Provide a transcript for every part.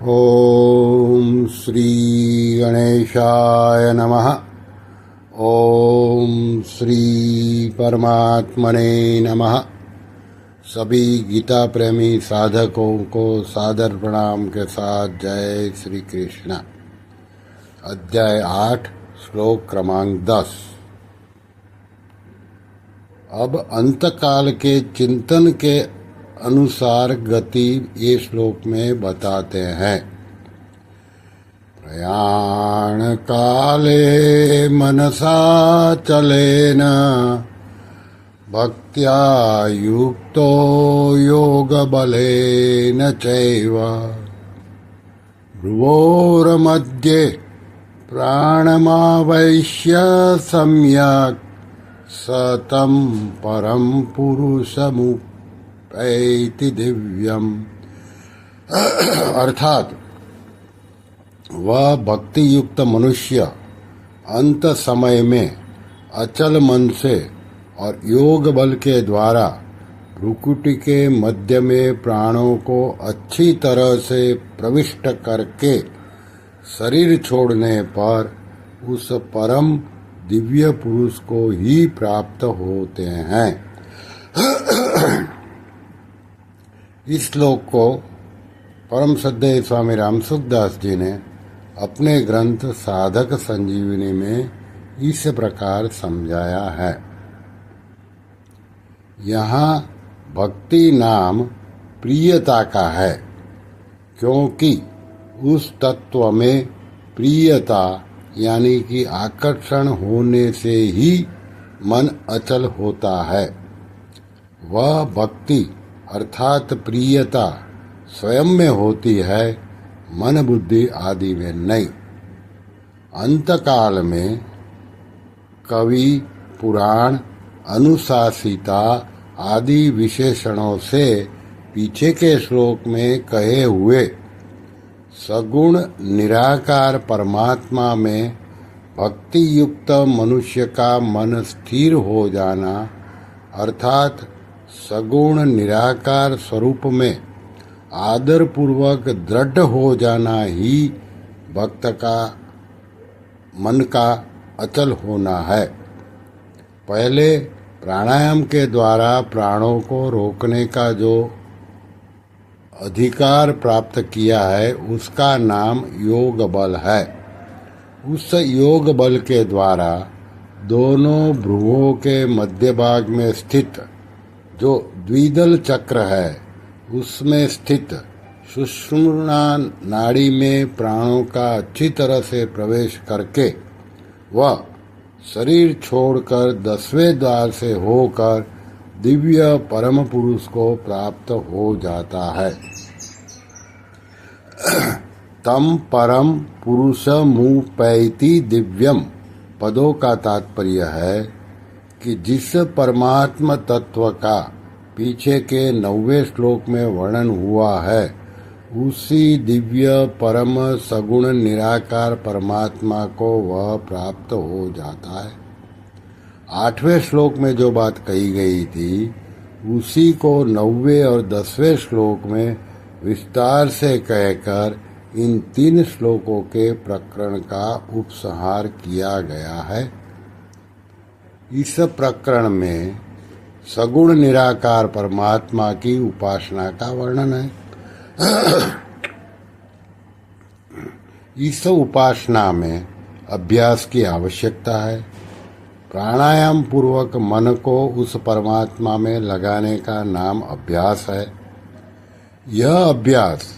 ओम श्री गणेशाय नमः। ओम श्री परमात्मने नमः। सभी गीता प्रेमी साधकों को सादर प्रणाम के साथ जय श्री कृष्ण। अध्याय 8 श्लोक क्रमांक 10। अब अंतकाल के चिंतन के अनुसार गति ये श्लोक में बताते हैं। प्रयाण काले मनसा चलेन भक्त्या युक्तो योग बलेन चैव भ्रुवोर्मध्ये प्राणमावैश्य सम्यक् सतं परम पुरुषमुपैति दिव्यम। अर्थात वह भक्ति युक्त मनुष्य अंत समय में अचल मन से और योग बल के द्वारा भ्रुकुटी के मध्य में प्राणों को अच्छी तरह से प्रविष्ट करके शरीर छोड़ने पर उस परम दिव्य पुरुष को ही प्राप्त होते हैं। इस श्लोक को परम श्रद्धेय स्वामी रामसुखदास जी ने अपने ग्रंथ साधक संजीवनी में इस प्रकार समझाया है। यहाँ भक्ति नाम प्रियता का है, क्योंकि उस तत्व में प्रियता यानी कि आकर्षण होने से ही मन अचल होता है। वह भक्ति अर्थात प्रियता स्वयं में होती है, मन बुद्धि आदि में नहीं। अंतकाल में कवि पुराण अनुशासिता आदि विशेषणों से पीछे के श्लोक में कहे हुए सगुण निराकार परमात्मा में भक्ति युक्त मनुष्य का मन स्थिर हो जाना अर्थात सगुण निराकार स्वरूप में आदर पूर्वक दृढ़ हो जाना ही भक्त का मन का अचल होना है। पहले प्राणायाम के द्वारा प्राणों को रोकने का जो अधिकार प्राप्त किया है उसका नाम योग बल है। उस योग बल के द्वारा दोनों भ्रुवों के मध्य भाग में स्थित जो द्विदल चक्र है उसमें स्थित सुषुम्ना नाड़ी में प्राणों का अच्छी तरह से प्रवेश करके वह शरीर छोड़कर 10वें द्वार से होकर दिव्य परम पुरुष को प्राप्त हो जाता है। तम परम पुरुष मुपैति दिव्यम पदों का तात्पर्य है कि जिस परमात्म तत्व का पीछे के 9वें श्लोक में वर्णन हुआ है उसी दिव्य परम सगुण निराकार परमात्मा को वह प्राप्त हो जाता है। 8वें श्लोक में जो बात कही गई थी उसी को 9वें और 10वें श्लोक में विस्तार से कहकर इन 3 श्लोकों के प्रकरण का उपसंहार किया गया है। इस प्रकरण में सगुण निराकार परमात्मा की उपासना का वर्णन है। इस उपासना में अभ्यास की आवश्यकता है। प्राणायाम पूर्वक मन को उस परमात्मा में लगाने का नाम अभ्यास है। यह अभ्यास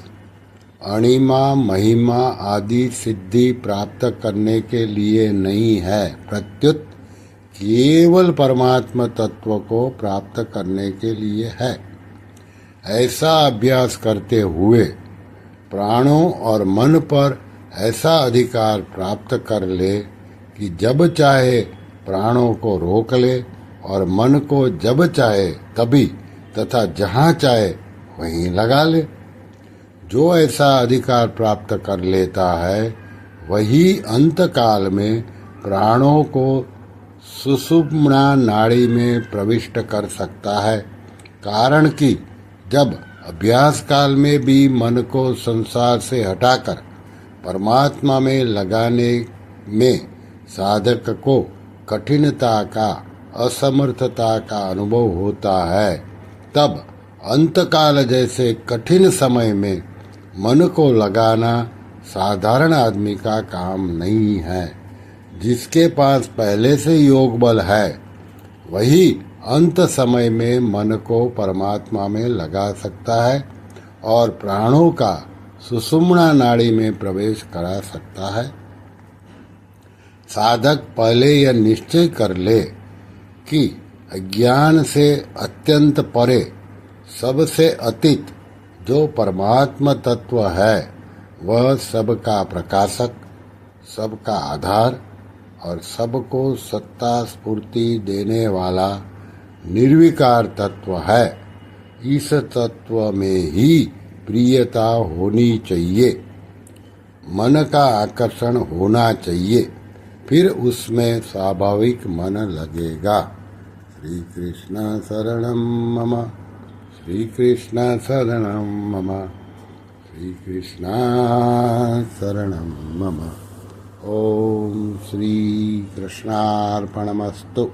अणिमा महिमा आदि सिद्धि प्राप्त करने के लिए नहीं है, प्रत्युत केवल परमात्म तत्व को प्राप्त करने के लिए है। ऐसा अभ्यास करते हुए प्राणों और मन पर ऐसा अधिकार प्राप्त कर ले कि जब चाहे प्राणों को रोक ले और मन को जब चाहे तभी तथा जहाँ चाहे वहीं लगा ले। जो ऐसा अधिकार प्राप्त कर लेता है वही अंतकाल में प्राणों को सुषुम्ना नाड़ी में प्रविष्ट कर सकता है। कारण कि जब अभ्यास काल में भी मन को संसार से हटाकर परमात्मा में लगाने में साधक को कठिनता का, असमर्थता का अनुभव होता है। तब अंतकाल जैसे कठिन समय में मन को लगाना साधारण आदमी का काम नहीं है। जिसके पास पहले से योग बल है वही अंत समय में मन को परमात्मा में लगा सकता है और प्राणों का सुषुम्ना नाड़ी में प्रवेश करा सकता है। साधक पहले यह निश्चय कर ले कि अज्ञान से अत्यंत परे, सबसे अतीत जो परमात्मा तत्व है वह सबका प्रकाशक, सबका आधार और सबको सत्ता स्फूर्ति देने वाला निर्विकार तत्व है। इस तत्व में ही प्रियता होनी चाहिए, मन का आकर्षण होना चाहिए, फिर उसमें स्वाभाविक मन लगेगा। श्री कृष्ण शरणम मम, श्री कृष्ण शरणम मम, श्री कृष्ण शरणम मम। ओम श्री कृष्णार्पणमस्तु।